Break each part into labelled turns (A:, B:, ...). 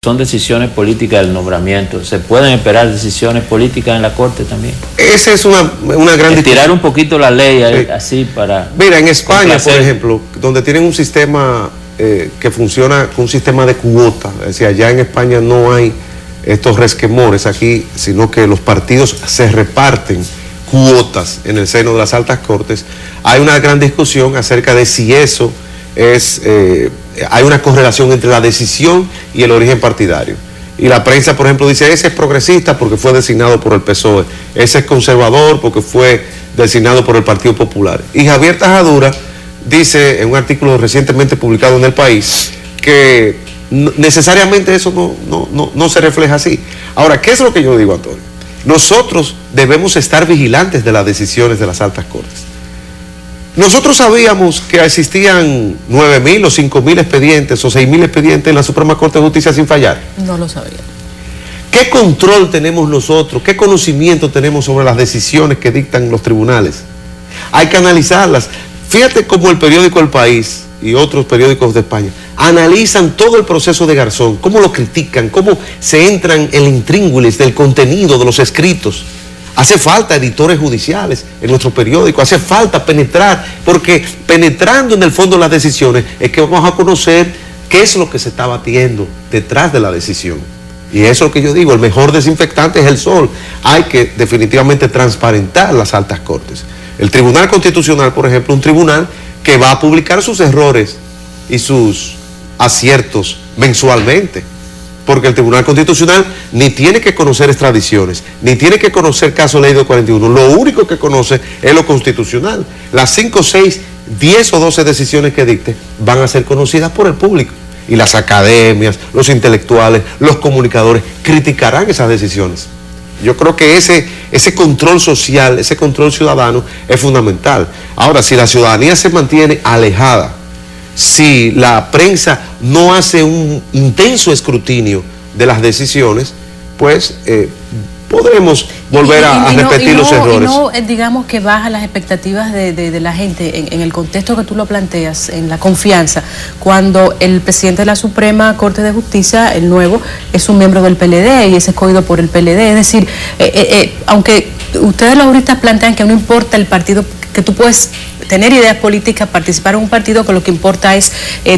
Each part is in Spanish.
A: Son decisiones políticas del nombramiento. ¿Se pueden esperar decisiones políticas en la Corte también?
B: Esa es una gran discusión.
A: Tirar un poquito la ley así para...
B: Mira, en España, por ejemplo, donde tienen un sistema que funciona con un sistema de cuotas, es decir, allá en España no hay estos resquemores aquí, sino que los partidos se reparten cuotas en el seno de las altas cortes. Hay una gran discusión acerca de si eso es... hay una correlación entre la decisión y el origen partidario. Y la prensa, por ejemplo, dice, ese es progresista porque fue designado por el PSOE, ese es conservador porque fue designado por el Partido Popular. Y Javier Tajadura dice en un artículo recientemente publicado en El País que necesariamente eso no se refleja así. Ahora, ¿qué es lo que yo digo, Antonio? Nosotros debemos estar vigilantes de las decisiones de las altas cortes. Nosotros sabíamos que existían 9.000 o 5.000 expedientes o 6.000 expedientes en la Suprema Corte de Justicia sin fallar.
C: No lo sabía.
B: ¿Qué control tenemos nosotros? ¿Qué conocimiento tenemos sobre las decisiones que dictan los tribunales? Hay que analizarlas. Fíjate cómo el periódico El País y otros periódicos de España analizan todo el proceso de Garzón, cómo lo critican, cómo se entran en el intríngulis del contenido de los escritos. Hace falta editores judiciales en nuestro periódico, hace falta penetrar, porque penetrando en el fondo de las decisiones es que vamos a conocer qué es lo que se está batiendo detrás de la decisión. Y eso es lo que yo digo, el mejor desinfectante es el sol. Hay que definitivamente transparentar las altas cortes. El Tribunal Constitucional, por ejemplo, un tribunal que va a publicar sus errores y sus aciertos mensualmente. Porque el Tribunal Constitucional ni tiene que conocer extradiciones, ni tiene que conocer caso ley 241. Lo único que conoce es lo constitucional. Las 5, 6, 10 o 12 decisiones que dicte van a ser conocidas por el público. Y las academias, los intelectuales, los comunicadores criticarán esas decisiones. Yo creo que ese control social, ese control ciudadano es fundamental. Ahora, si la ciudadanía se mantiene alejada, si la prensa no hace un intenso escrutinio de las decisiones, pues podremos volver a repetir los errores.
C: Y no, digamos que baja las expectativas de la gente en el contexto que tú lo planteas, en la confianza, cuando el presidente de la Suprema Corte de Justicia, el nuevo, es un miembro del PLD y es escogido por el PLD. Es decir, aunque ustedes los juristas plantean que no importa el partido, que tú puedes tener ideas políticas, participar en un partido, que lo que importa es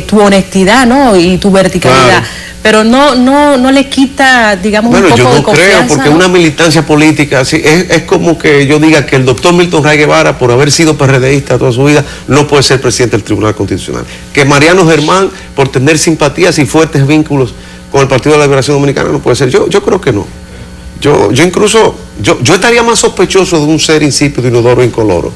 C: tu honestidad, ¿no? Y tu verticalidad. Claro. Pero no le quita, digamos, un poco de confianza. Bueno, yo no creo, porque una
B: militancia política, así, es como que yo diga que el doctor Milton Ray Guevara, por haber sido PRDista toda su vida, no puede ser presidente del Tribunal Constitucional. Que Mariano Germán, por tener simpatías y fuertes vínculos con el Partido de la Liberación Dominicana, no puede ser. Yo creo que no. Yo incluso estaría más sospechoso de un ser insípido, inodoro, incoloro.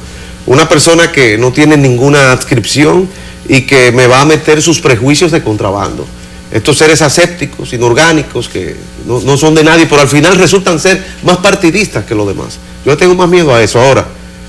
B: Una persona que no tiene ninguna adscripción y que me va a meter sus prejuicios de contrabando. Estos seres asépticos, inorgánicos, que no son de nadie, pero al final resultan ser más partidistas que los demás. Yo tengo más miedo a eso. Ahora,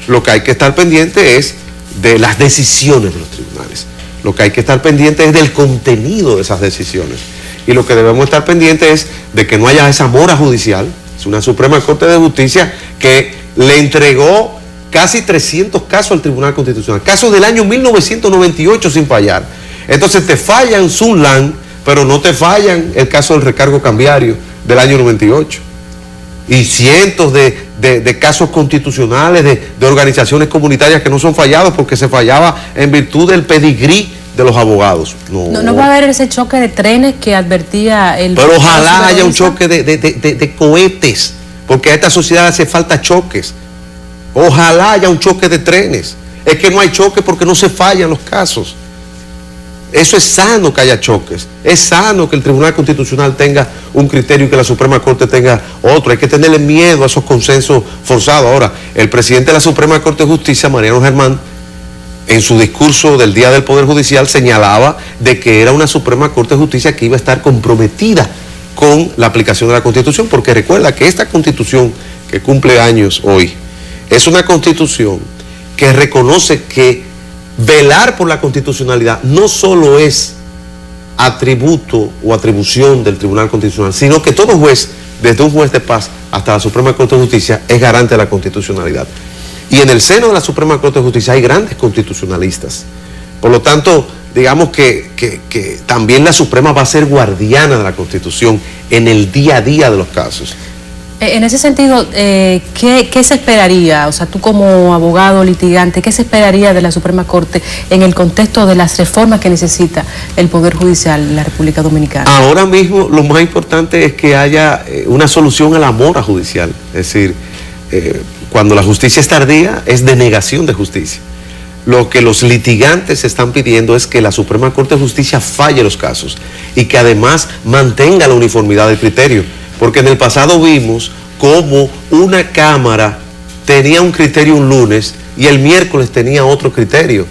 B: lo que hay que estar pendiente es de las decisiones de los tribunales. Lo que hay que estar pendiente es del contenido de esas decisiones. Y lo que debemos estar pendientes es de que no haya esa mora judicial. Es una Suprema Corte de Justicia que le entregó casi 300 casos al Tribunal Constitucional, casos del año 1998 sin fallar. Entonces te fallan Sunland, pero no te fallan el caso del recargo cambiario del año 98. Y cientos de casos constitucionales de organizaciones comunitarias que no son fallados porque se fallaba en virtud del pedigrí de los abogados.
C: No va a haber ese choque de trenes que advertía el...
B: Pero ojalá haya un choque de cohetes, porque a esta sociedad hace falta choques. Ojalá haya un choque de trenes. Es que no hay choque porque no se fallan los casos. Eso es sano que haya choques. Es sano que el Tribunal Constitucional tenga un criterio y que la Suprema Corte tenga otro. Hay que tenerle miedo a esos consensos forzados. Ahora, el presidente de la Suprema Corte de Justicia, Mariano Germán, en su discurso del Día del Poder Judicial señalaba de que era una Suprema Corte de Justicia que iba a estar comprometida con la aplicación de la Constitución, porque recuerda que esta Constitución que cumple años hoy es una Constitución que reconoce que velar por la constitucionalidad no solo es atributo o atribución del Tribunal Constitucional, sino que todo juez, desde un juez de paz hasta la Suprema Corte de Justicia, es garante de la constitucionalidad. Y en el seno de la Suprema Corte de Justicia hay grandes constitucionalistas. Por lo tanto, digamos que también la Suprema va a ser guardiana de la Constitución en el día a día de los casos.
C: En ese sentido, ¿qué se esperaría? O sea, tú como abogado litigante, ¿qué se esperaría de la Suprema Corte en el contexto de las reformas que necesita el Poder Judicial en la República Dominicana?
B: Ahora mismo lo más importante es que haya una solución a la mora judicial. Es decir, cuando la justicia es tardía, es denegación de justicia. Lo que los litigantes están pidiendo es que la Suprema Corte de Justicia falle los casos y que además mantenga la uniformidad del criterio. Porque en el pasado vimos cómo una Cámara tenía un criterio un lunes y el miércoles tenía otro criterio.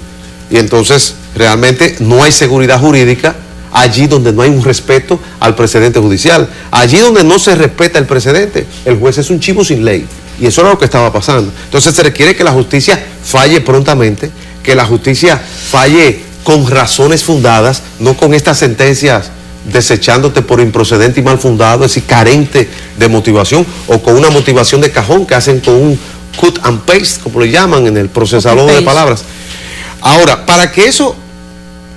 B: Y entonces realmente no hay seguridad jurídica allí donde no hay un respeto al precedente judicial. Allí donde no se respeta el precedente, el juez es un chivo sin ley. Y eso era lo que estaba pasando. Entonces se requiere que la justicia falle prontamente, que la justicia falle con razones fundadas, no con estas sentencias desechándote por improcedente y mal fundado, es decir, carente de motivación, o con una motivación de cajón que hacen con un cut and paste, como le llaman en el procesador de palabras. Ahora, para que eso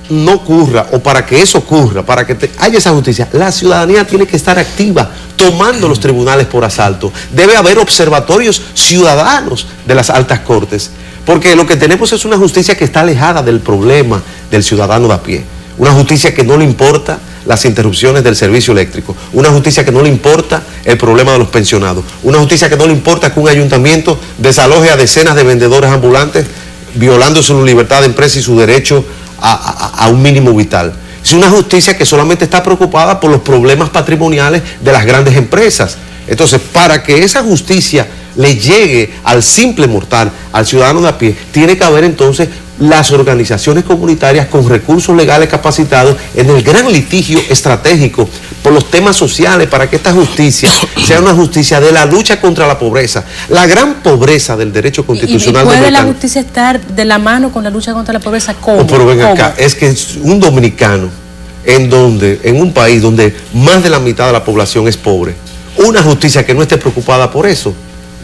B: no ocurra, o para que eso ocurra, para que haya esa justicia, la ciudadanía tiene que estar activa, tomando los tribunales por asalto. Debe haber observatorios ciudadanos de las altas cortes, porque lo que tenemos es una justicia que está alejada del problema del ciudadano de a pie. Una justicia que no le importa las interrupciones del servicio eléctrico, una justicia que no le importa el problema de los pensionados, una justicia que no le importa que un ayuntamiento desaloje a decenas de vendedores ambulantes, violando su libertad de empresa y su derecho a un mínimo vital. Es una justicia que solamente está preocupada por los problemas patrimoniales de las grandes empresas. Entonces, para que esa justicia le llegue al simple mortal, al ciudadano de a pie, tiene que haber entonces las organizaciones comunitarias con recursos legales capacitados en el gran litigio estratégico por los temas sociales, para que esta justicia sea una justicia de la lucha contra la pobreza, la gran pobreza del derecho constitucional.
C: ¿Y puede la justicia estar de la mano con la lucha contra la pobreza? ¿Cómo?
B: Pero ven acá, es que un dominicano en un país donde más de la mitad de la población es pobre, una justicia que no esté preocupada por eso,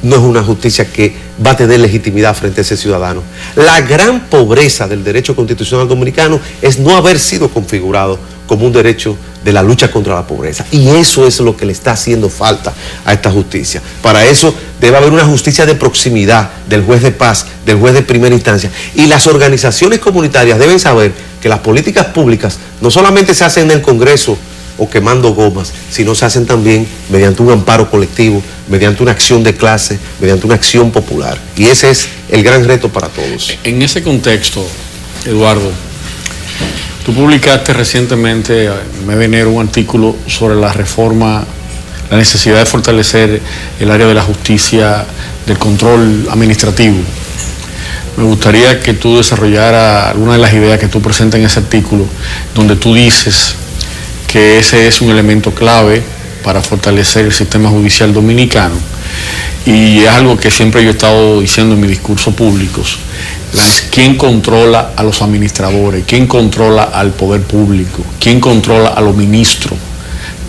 B: no es una justicia que va a tener legitimidad frente a ese ciudadano. La gran pobreza del derecho constitucional dominicano es no haber sido configurado como un derecho de la lucha contra la pobreza. Y eso es lo que le está haciendo falta a esta justicia. Para eso debe haber una justicia de proximidad del juez de paz, del juez de primera instancia. Y las organizaciones comunitarias deben saber que las políticas públicas no solamente se hacen en el Congreso o quemando gomas, sino se hacen también mediante un amparo colectivo, mediante una acción de clase, mediante una acción popular. Y ese es el gran reto para todos.
D: En ese contexto, Eduardo, tú publicaste recientemente, en mes de enero, un artículo sobre la reforma, la necesidad de fortalecer el área de la justicia, del control administrativo. Me gustaría que tú desarrollaras alguna de las ideas que tú presentas en ese artículo, donde tú dices que ese es un elemento clave para fortalecer el sistema judicial dominicano, y es algo que siempre yo he estado diciendo en mis discursos públicos. ¿Quién controla a los administradores? ¿Quién controla al poder público? ¿Quién controla a los ministros?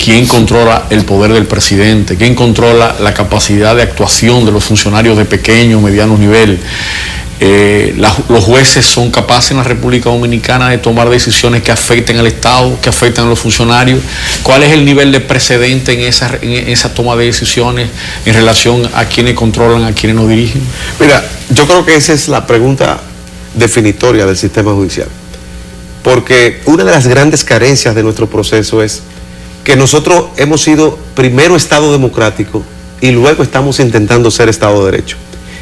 D: ¿Quién controla el poder del presidente? ¿Quién controla la capacidad de actuación de los funcionarios de pequeño o mediano nivel? Los jueces son capaces en la República Dominicana de tomar decisiones que afecten al Estado, que afecten a los funcionarios. ¿Cuál es el nivel de precedente en esa toma de decisiones en relación a quienes controlan, a quienes nos dirigen?
B: Mira, yo creo que esa es la pregunta definitoria del sistema judicial, porque una de las grandes carencias de nuestro proceso es que nosotros hemos sido primero Estado democrático y luego estamos intentando ser Estado de Derecho.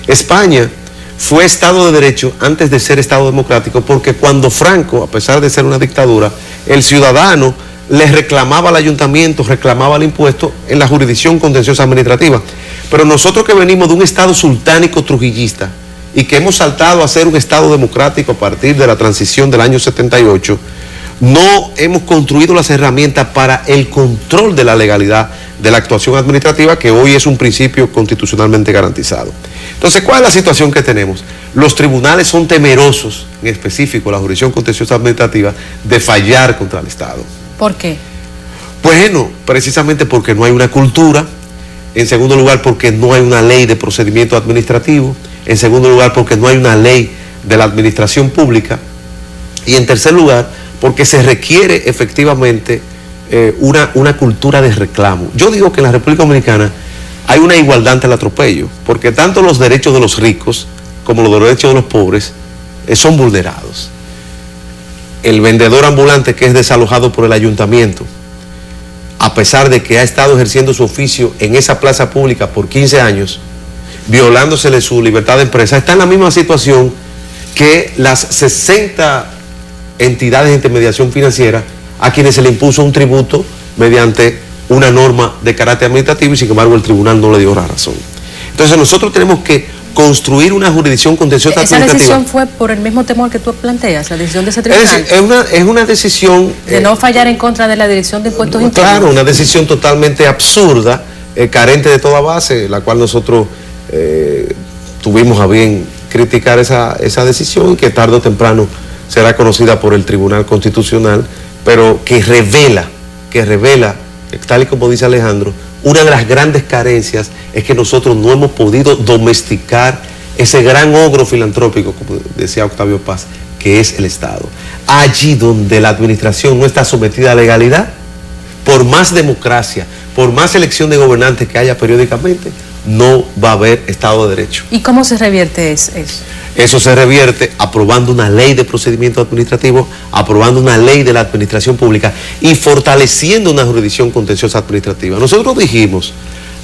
B: España fue Estado de Derecho antes de ser Estado democrático, porque cuando Franco, a pesar de ser una dictadura, el ciudadano le reclamaba al ayuntamiento, reclamaba el impuesto en la jurisdicción contenciosa administrativa. Pero nosotros que venimos de un Estado sultánico trujillista y que hemos saltado a ser un Estado democrático a partir de la transición del año 78, no hemos construido las herramientas para el control de la legalidad de la actuación administrativa, que hoy es un principio constitucionalmente garantizado. Entonces, ¿cuál es la situación que tenemos? Los tribunales son temerosos, en específico la jurisdicción contenciosa administrativa, de fallar contra el Estado.
C: ¿Por qué?
B: Bueno, precisamente porque no hay una cultura. En segundo lugar, porque no hay una ley de procedimiento administrativo. En segundo lugar, porque no hay una ley de la administración pública. Y en tercer lugar, porque se requiere efectivamente una cultura de reclamo. Yo digo que en la República Dominicana hay una igualdad ante el atropello, porque tanto los derechos de los ricos como los derechos de los pobres son vulnerados. El vendedor ambulante que es desalojado por el ayuntamiento, a pesar de que ha estado ejerciendo su oficio en esa plaza pública por 15 años, violándosele su libertad de empresa, está en la misma situación que las 60 entidades de intermediación financiera a quienes se le impuso un tributo mediante una norma de carácter administrativo y sin embargo el tribunal no le dio la razón. Entonces nosotros tenemos que construir una jurisdicción contenciosa administrativa.
C: ¿Esa decisión fue por el mismo temor que tú planteas, la decisión de ese tribunal?
B: Es una decisión...
C: de no fallar en contra de la Dirección de Impuestos Internos.
B: Claro, una decisión totalmente absurda, carente de toda base, la cual nosotros tuvimos a bien criticar esa decisión, que tarde o temprano será conocida por el Tribunal Constitucional, pero que revela, tal y como dice Alejandro, una de las grandes carencias es que nosotros no hemos podido domesticar ese gran ogro filantrópico, como decía Octavio Paz, que es el Estado. Allí donde la administración no está sometida a legalidad, por más democracia, por más elección de gobernantes que haya periódicamente, no va a haber Estado de Derecho.
C: ¿Y cómo se revierte eso?
B: Eso se revierte aprobando una ley de procedimiento administrativo, aprobando una ley de la administración pública y fortaleciendo una jurisdicción contenciosa administrativa. Nosotros dijimos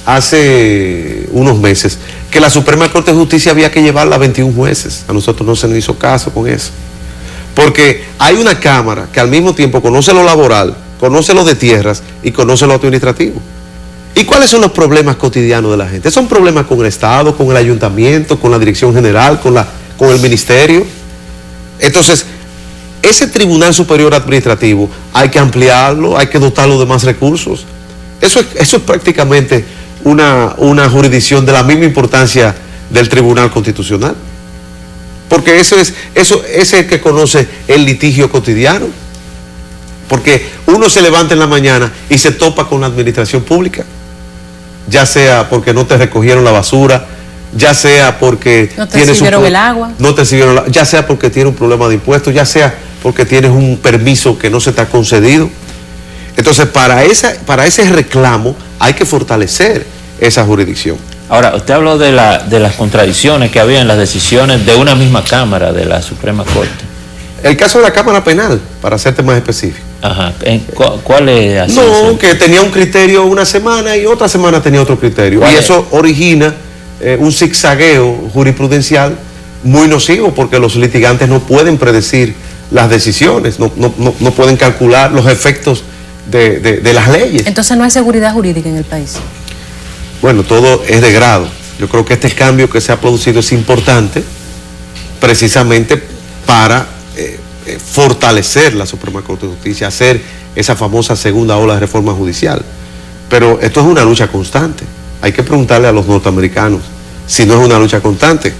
B: hace unos meses que la Suprema Corte de Justicia había que llevarla a 21 jueces. A nosotros no se nos hizo caso con eso. Porque hay una Cámara que al mismo tiempo conoce lo laboral, conoce lo de tierras y conoce lo administrativo. ¿Y cuáles son los problemas cotidianos de la gente? Son problemas con el Estado, con el ayuntamiento, con la dirección general, con el ministerio. Entonces, ese Tribunal Superior Administrativo hay que ampliarlo, hay que dotarlo de más recursos. Eso es prácticamente una jurisdicción de la misma importancia del Tribunal Constitucional. Porque ese es el que conoce el litigio cotidiano. Porque uno se levanta en la mañana y se topa con la administración pública, ya sea porque no te recogieron la basura, ya sea porque
C: no te sirvieron el agua,
B: ya sea porque tienes un problema de impuestos, ya sea porque tienes un permiso que no se te ha concedido. Entonces, para ese reclamo hay que fortalecer esa jurisdicción.
A: Ahora, usted habló de las contradicciones que había en las decisiones de una misma Cámara de la Suprema Corte.
B: El caso de la Cámara Penal, para hacerte más específico.
A: Ajá. ¿Cuál es así?
B: No, que tenía un criterio una semana y otra semana tenía otro criterio. Y eso origina un zigzagueo jurisprudencial muy nocivo, porque los litigantes no pueden predecir las decisiones, no pueden calcular los efectos de las leyes.
C: Entonces no hay seguridad jurídica en el país.
B: Bueno, todo es de grado. Yo creo que este cambio que se ha producido es importante precisamente para fortalecer la Suprema Corte de Justicia, hacer esa famosa segunda ola de reforma judicial. Pero esto es una lucha constante. Hay que preguntarle a los norteamericanos si no es una lucha constante.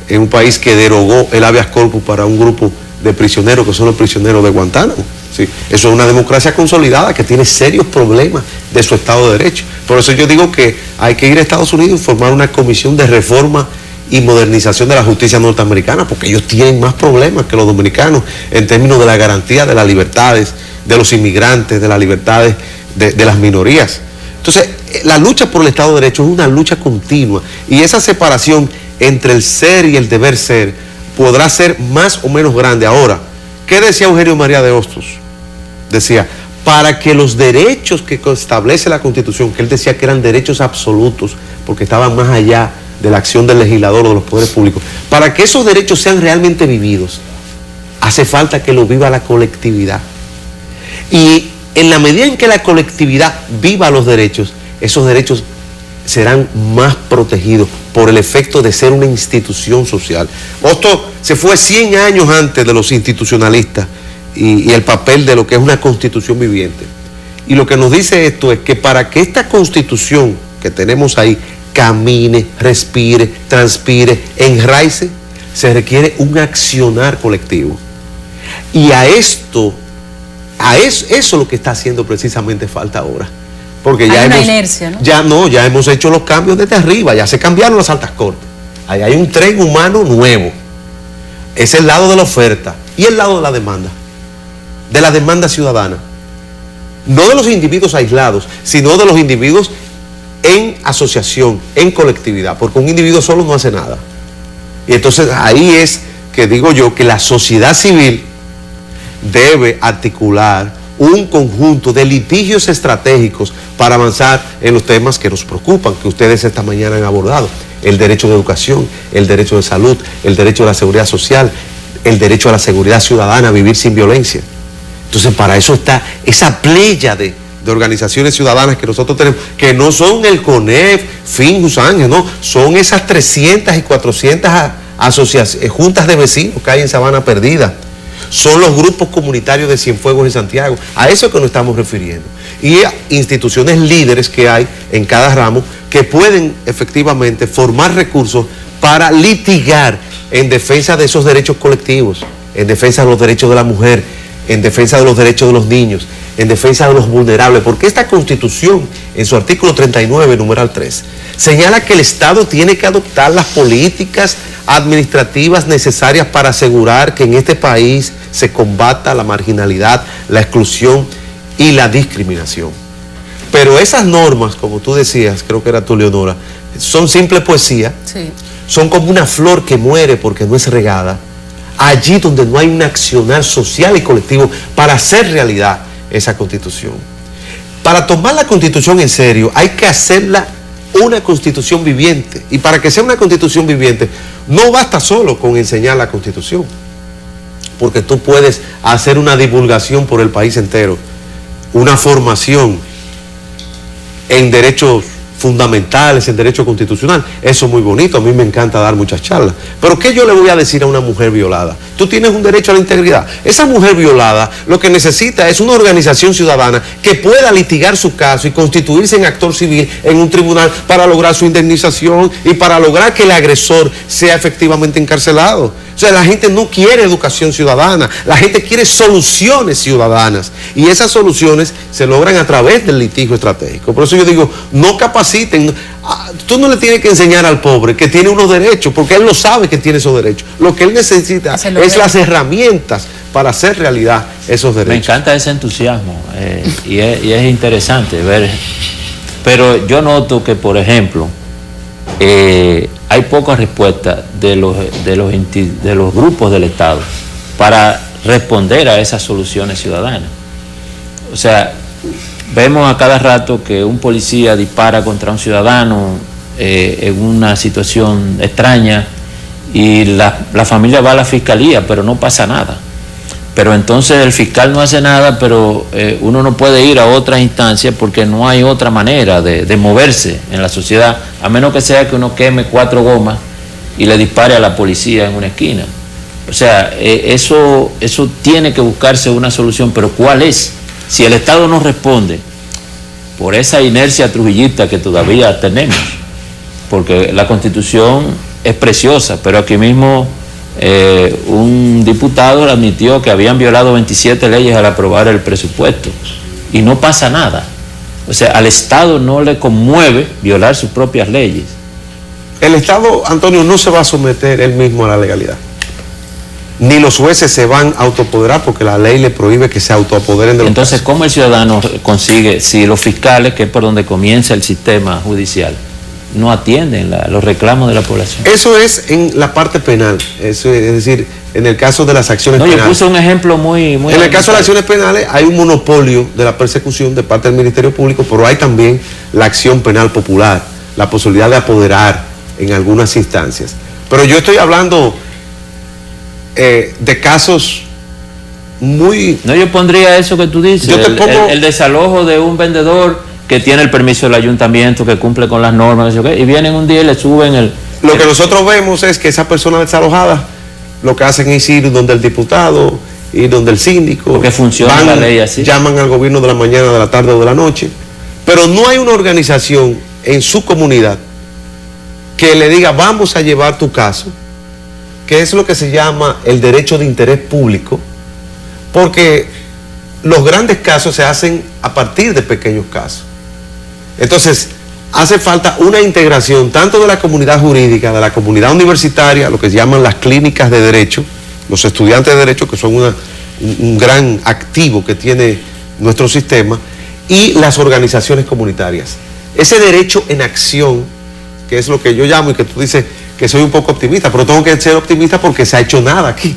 B: En un país que derogó el habeas corpus para un grupo de prisioneros que son los prisioneros de Guantánamo. ¿Sí? Eso es una democracia consolidada que tiene serios problemas de su Estado de Derecho. Por eso yo digo que hay que ir a Estados Unidos y formar una comisión de reforma y modernización de la justicia norteamericana, porque ellos tienen más problemas que los dominicanos en términos de la garantía de las libertades de los inmigrantes, de las libertades de las minorías. Entonces, la lucha por el Estado de Derecho es una lucha continua, y esa separación entre el ser y el deber ser podrá ser más o menos grande. Ahora, ¿qué decía Eugenio María de Hostos? Decía, para que los derechos que establece la Constitución, que él decía que eran derechos absolutos, porque estaban más allá de la acción del legislador o de los poderes públicos, para que esos derechos sean realmente vividos, hace falta que lo viva la colectividad. Y en la medida en que la colectividad viva los derechos, esos derechos serán más protegidos por el efecto de ser una institución social. Hostos se fue 100 años antes de los institucionalistas y el papel de lo que es una constitución viviente. Y lo que nos dice esto es que para que esta constitución que tenemos ahí camine, respire, transpire, enraice, se requiere un accionar colectivo. Y eso es lo que está haciendo precisamente falta ahora. Porque ya
C: una inercia,
B: ¿no? Ya hemos hecho los cambios desde arriba, ya se cambiaron las altas cortes. Ahí hay un tren humano nuevo. Es el lado de la oferta y el lado de la demanda. de la demanda ciudadana. No de los individuos aislados, sino de los individuos en asociación, en colectividad, porque un individuo solo no hace nada. Y entonces ahí es que digo yo que la sociedad civil debe articular un conjunto de litigios estratégicos para avanzar en los temas que nos preocupan, que ustedes esta mañana han abordado: el derecho de educación, el derecho de salud, el derecho a la seguridad social, el derecho a la seguridad ciudadana, a vivir sin violencia. Entonces, para eso está esa playa de organizaciones ciudadanas que nosotros tenemos, que no son el CONEF, Finjus, Ángel, no, son esas 300 y 400 juntas de vecinos que hay en Sabana Perdida. Son los grupos comunitarios de Cienfuegos en Santiago. A eso es que nos estamos refiriendo. Y a instituciones líderes que hay en cada ramo que pueden efectivamente formar recursos para litigar en defensa de esos derechos colectivos, en defensa de los derechos de la mujer, en defensa de los derechos de los niños, en defensa de los vulnerables, porque esta Constitución, en su artículo 39, numeral 3, señala que el Estado tiene que adoptar las políticas administrativas necesarias para asegurar que en este país se combata la marginalidad, la exclusión y la discriminación. Pero esas normas, como tú decías, creo que era tú, Leonora, son simple poesía,
C: Sí.
B: son como una flor que muere porque no es regada, allí donde no hay un accionar social y colectivo para hacer realidad esa Constitución. Para tomar la Constitución en serio hay que hacerla una Constitución viviente, y para que sea una Constitución viviente no basta solo con enseñar la Constitución, porque tú puedes hacer una divulgación por el país entero, una formación en derechos fundamentales, en derecho constitucional. Eso es muy bonito, a mí me encanta dar muchas charlas. Pero ¿qué yo le voy a decir a una mujer violada? Tú tienes un derecho a la integridad. Esa mujer violada lo que necesita es una organización ciudadana que pueda litigar su caso y constituirse en actor civil en un tribunal para lograr su indemnización y para lograr que el agresor sea efectivamente encarcelado. O sea, la gente no quiere educación ciudadana, la gente quiere soluciones ciudadanas, y esas soluciones se logran a través del litigio estratégico. Por eso yo digo, no capaciten. Tú no le tienes que enseñar al pobre que tiene unos derechos, porque él lo sabe que tiene esos derechos. Lo que él necesita es las herramientas para hacer realidad esos derechos.
A: Me encanta ese entusiasmo y es interesante ver, pero yo noto que, por ejemplo, hay poca respuesta de los grupos del Estado para responder a esas soluciones ciudadanas. O sea, vemos a cada rato que un policía dispara contra un ciudadano en una situación extraña y la familia va a la fiscalía, pero no pasa nada. Pero entonces el fiscal no hace nada, pero uno no puede ir a otras instancias porque no hay otra manera de moverse en la sociedad, a menos que sea que uno queme 4 gomas y le dispare a la policía en una esquina. O sea, eso tiene que buscarse una solución, pero ¿cuál es? Si el Estado no responde por esa inercia trujillista que todavía tenemos, porque la Constitución es preciosa, pero aquí mismo un diputado admitió que habían violado 27 leyes al aprobar el presupuesto y no pasa nada. O sea, al Estado no le conmueve violar sus propias leyes.
B: El Estado, Antonio, no se va a someter él mismo a la legalidad. Ni los jueces se van a autoapoderar porque la ley le prohíbe que se autoapoderen de los
A: Entonces,
B: casos.
A: ¿cómo el ciudadano consigue, si los fiscales, que es por donde comienza el sistema judicial, no atienden los reclamos de la población?
B: Eso es en la parte penal, eso es decir, en el caso de las acciones
A: No, yo
B: penales.
A: puse un ejemplo muy
B: En el caso de las acciones penales hay un monopolio de la persecución de parte del Ministerio Público, pero hay también la acción penal popular, la posibilidad de apoderar en algunas instancias. Pero yo estoy hablando de casos muy...
A: No, yo pondría eso que tú dices,
B: Yo te pongo-
A: el desalojo de un vendedor que tiene el permiso del ayuntamiento, que cumple con las normas, no sé qué, y vienen un día y le suben
B: Lo que nosotros vemos es que esa persona desalojada lo que hacen es ir donde el diputado y donde el síndico.
A: Porque funciona la ley así.
B: Llaman al gobierno de la mañana, de la tarde o de la noche. Pero no hay una organización en su comunidad que le diga, vamos a llevar tu caso, que es lo que se llama el derecho de interés público, porque los grandes casos se hacen a partir de pequeños casos. Entonces, hace falta una integración tanto de la comunidad jurídica, de la comunidad universitaria, lo que se llaman las clínicas de derecho, los estudiantes de derecho, que son un gran activo que tiene nuestro sistema, y las organizaciones comunitarias. Ese derecho en acción, que es lo que yo llamo, y que tú dices que soy un poco optimista, pero tengo que ser optimista porque se ha hecho nada aquí,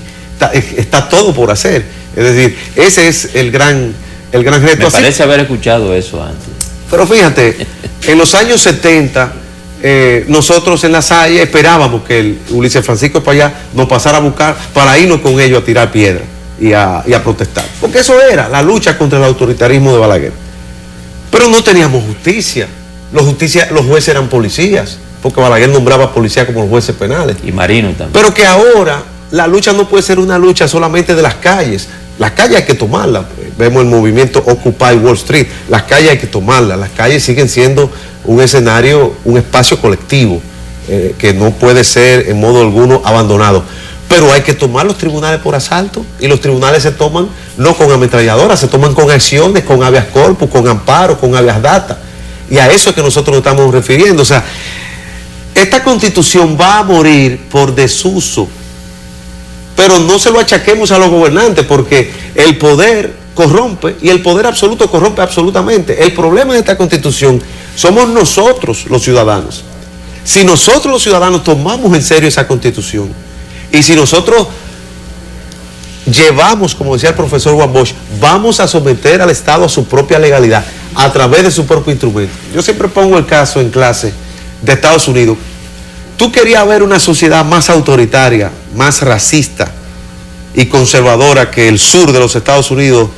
B: está todo por hacer. Es decir, ese es el gran reto.
A: Me parece haber escuchado eso antes.
B: Pero fíjate, en los años 70, nosotros en La Salle esperábamos que el Ulises Francisco Espaillat nos pasara a buscar para irnos con ellos a tirar piedra y a protestar. Porque eso era la lucha contra el autoritarismo de Balaguer. Pero no teníamos justicia. Los jueces eran policías, porque Balaguer nombraba policías como los jueces penales.
A: Y marinos también.
B: Pero que ahora la lucha no puede ser una lucha solamente de las calles. Las calles hay que tomarlas. Vemos el movimiento Occupy Wall Street. Las calles hay que tomarlas. Las calles siguen siendo un escenario, un espacio colectivo, que no puede ser en modo alguno abandonado. Pero hay que tomar los tribunales por asalto, y los tribunales se toman no con ametralladoras, se toman con acciones, con habeas corpus, con amparo, con habeas data. Y a eso es que nosotros nos estamos refiriendo. O sea, esta Constitución va a morir por desuso, pero no se lo achaquemos a los gobernantes, porque el poder corrompe, y el poder absoluto corrompe absolutamente. El problema de esta Constitución somos nosotros los ciudadanos. Si nosotros los ciudadanos tomamos en serio esa Constitución, y si nosotros llevamos, como decía el profesor Juan Bosch, vamos a someter al Estado a su propia legalidad a través de su propio instrumento. Yo siempre pongo el caso en clase de Estados Unidos. Tú querías ver una sociedad más autoritaria, más racista y conservadora que el sur de los Estados Unidos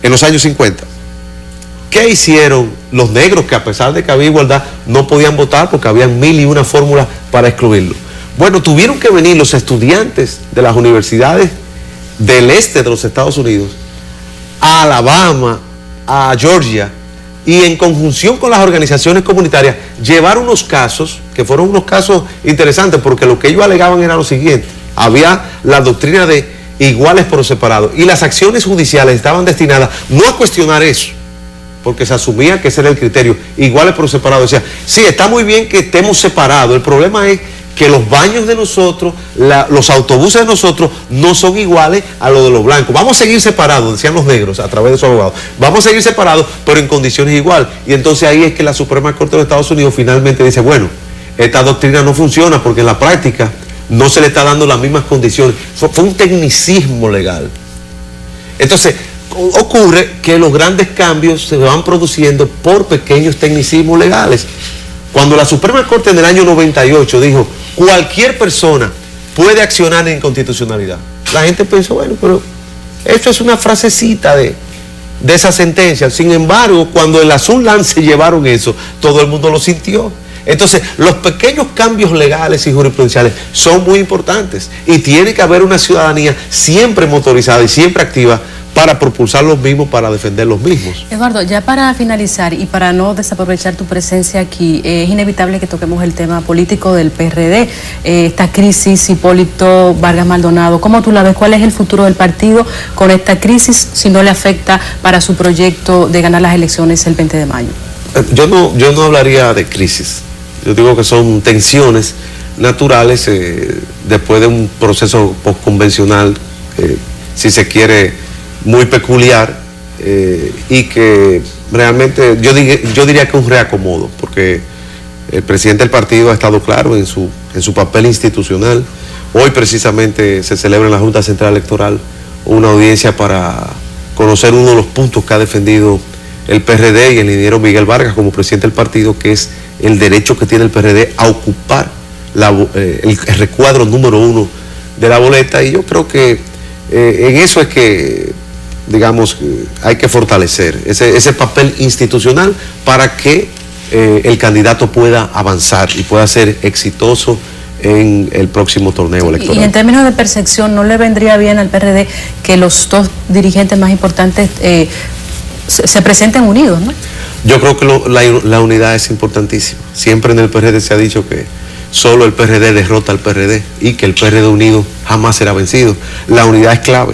B: en los años 50. ¿Qué hicieron los negros, que a pesar de que había igualdad no podían votar porque habían 1001 fórmulas para excluirlo? Bueno, tuvieron que venir los estudiantes de las universidades del este de los Estados Unidos a Alabama, a Georgia, y en conjunción con las organizaciones comunitarias llevar unos casos, que fueron unos casos interesantes, porque lo que ellos alegaban era lo siguiente: había la doctrina de iguales por separado, y las acciones judiciales estaban destinadas no a cuestionar eso, porque se asumía que ese era el criterio, iguales por separado. Decía, sí, está muy bien que estemos separados, el problema es que los baños de nosotros, los autobuses de nosotros no son iguales a los de los blancos. Vamos a seguir separados, decían los negros a través de sus abogados. Vamos a seguir separados, pero en condiciones iguales. Y entonces ahí es que la Suprema Corte de Estados Unidos finalmente dice, bueno, esta doctrina no funciona porque en la práctica no se le está dando las mismas condiciones. Fue un tecnicismo legal. Entonces, ocurre que los grandes cambios se van produciendo por pequeños tecnicismos legales. Cuando la Suprema Corte en el año 98 dijo, cualquier persona puede accionar en inconstitucionalidad, la gente pensó, bueno, pero esto es una frasecita de esa sentencia. Sin embargo, cuando en la Sunland se llevaron eso, todo el mundo lo sintió. Entonces, los pequeños cambios legales y jurisprudenciales son muy importantes, y tiene que haber una ciudadanía siempre motorizada y siempre activa para propulsar los mismos, para defender los mismos.
C: Eduardo, ya para finalizar y para no desaprovechar tu presencia aquí, es inevitable que toquemos el tema político del PRD, esta crisis, Hipólito Vargas Maldonado. ¿Cómo tú la ves? ¿Cuál es el futuro del partido con esta crisis, si no le afecta para su proyecto de ganar las elecciones el 20 de mayo?
B: Yo no hablaría de crisis. Yo digo que son tensiones naturales después de un proceso postconvencional, si se quiere, muy peculiar, y que realmente yo diría que es un reacomodo, porque el presidente del partido ha estado claro en su papel institucional. Hoy precisamente se celebra en la Junta Central Electoral una audiencia para conocer uno de los puntos que ha defendido el PRD y el ingeniero Miguel Vargas como presidente del partido, que es el derecho que tiene el PRD a ocupar el recuadro número 1 de la boleta. Y yo creo que en eso es que, digamos, hay que fortalecer ese papel institucional para que el candidato pueda avanzar y pueda ser exitoso en el próximo torneo electoral.
C: Y en términos de percepción, ¿no le vendría bien al PRD que los dos dirigentes más importantes se presenten unidos, ¿no?
B: Yo creo que la unidad es importantísima. Siempre en el PRD se ha dicho que solo el PRD derrota al PRD y que el PRD unido jamás será vencido. La unidad es clave.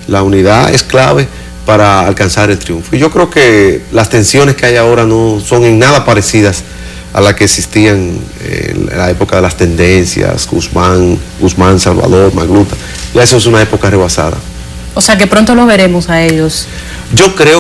B: La unidad es clave para alcanzar el triunfo. Y yo creo que las tensiones que hay ahora no son en nada parecidas a las que existían en la época de las tendencias, Guzmán, Salvador, Magluta. Ya eso es una época rebasada.
C: O sea que pronto los veremos a ellos.
B: Yo creo